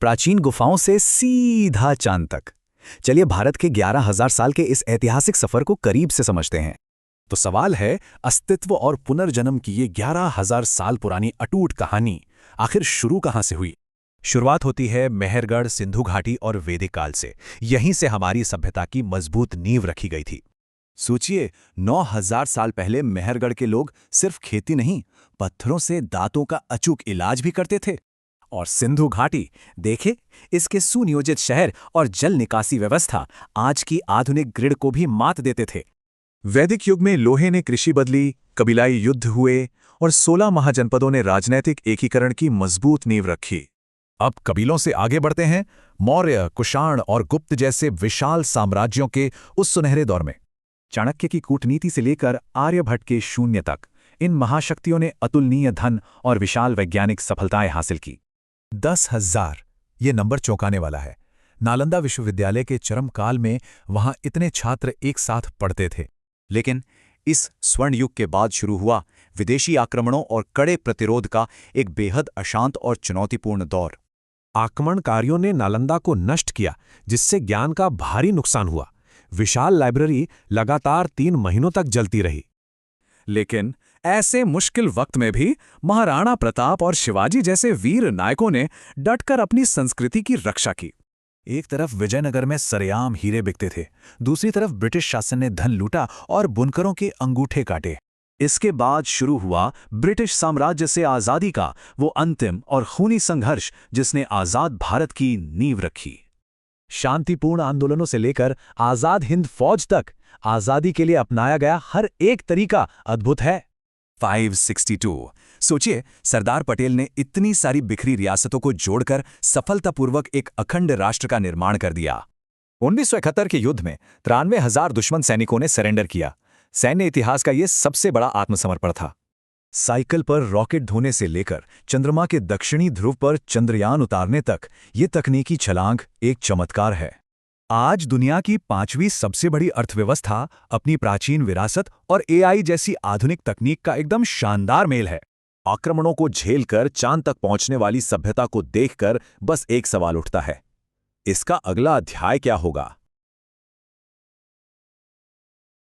प्राचीन गुफाओं से सीधा चांद तक। चलिए भारत के 11,000 साल के इस ऐतिहासिक सफर को करीब से समझते हैं। तो सवाल है, अस्तित्व और पुनर्जन्म की ये 11,000 साल पुरानी अटूट कहानी आखिर शुरू कहाँ से हुई? शुरुआत होती है मेहरगढ़, सिंधु घाटी और वैदिक काल से। यहीं से हमारी सभ्यता की मजबूत नींव रखी गई थी। सोचिए, 9,000 साल पहले मेहरगढ़ के लोग सिर्फ खेती नहीं, पत्थरों से दांतों का अचूक इलाज भी करते थे। और सिंधु घाटी, देखे, इसके सुनियोजित शहर और जल निकासी व्यवस्था आज की आधुनिक ग्रिड को भी मात देते थे। वैदिक युग में लोहे ने कृषि बदली, कबीलाई युद्ध हुए और 16 महाजनपदों ने राजनैतिक एकीकरण की मजबूत नींव रखी। अब कबीलों से आगे बढ़ते हैं मौर्य, कुषाण और गुप्त जैसे विशाल साम्राज्यों के उस सुनहरे दौर में। चाणक्य की कूटनीति से लेकर आर्यभट्ट के शून्य तक, इन महाशक्तियों ने अतुलनीय धन और विशाल वैज्ञानिक सफलताएं हासिल की। 10,000, ये नंबर चौंकाने वाला है। नालंदा विश्वविद्यालय के चरम काल में वहां इतने छात्र एक साथ पढ़ते थे। लेकिन इस स्वर्ण युग के बाद शुरू हुआ विदेशी आक्रमणों और कड़े प्रतिरोध का एक बेहद अशांत और चुनौतीपूर्ण दौर। आक्रमणकारियों ने नालंदा को नष्ट किया, जिससे ज्ञान का भारी नुकसान हुआ। विशाल लाइब्रेरी लगातार 3 महीनों तक जलती रही। लेकिन ऐसे मुश्किल वक्त में भी महाराणा प्रताप और शिवाजी जैसे वीर नायकों ने डटकर अपनी संस्कृति की रक्षा की। एक तरफ विजयनगर में सरेआम हीरे बिकते थे, दूसरी तरफ ब्रिटिश शासन ने धन लूटा और बुनकरों के अंगूठे काटे। इसके बाद शुरू हुआ ब्रिटिश साम्राज्य से आज़ादी का वो अंतिम और खूनी संघर्ष, जिसने आज़ाद भारत की नींव रखी। शांतिपूर्ण आंदोलनों से लेकर आज़ाद हिंद फौज तक, आज़ादी के लिए अपनाया गया हर एक तरीका अद्भुत है। 562। सोचिए, सरदार पटेल ने इतनी सारी बिखरी रियासतों को जोड़कर सफलतापूर्वक एक अखंड राष्ट्र का निर्माण कर दिया। 1971 के युद्ध में 93,000 दुश्मन सैनिकों ने सरेंडर किया। सैन्य इतिहास का यह सबसे बड़ा आत्मसमर्पण था। साइकिल पर रॉकेट ढोने से लेकर चंद्रमा के दक्षिणी ध्रुव पर चंद्रयान उतारने तक, ये तकनीकी छलांग एक चमत्कार है। आज दुनिया की 5वीं सबसे बड़ी अर्थव्यवस्था अपनी प्राचीन विरासत और एआई जैसी आधुनिक तकनीक का एकदम शानदार मेल है। आक्रमणों को झेलकर चांद तक पहुंचने वाली सभ्यता को देखकर बस एक सवाल उठता है, इसका अगला अध्याय क्या होगा?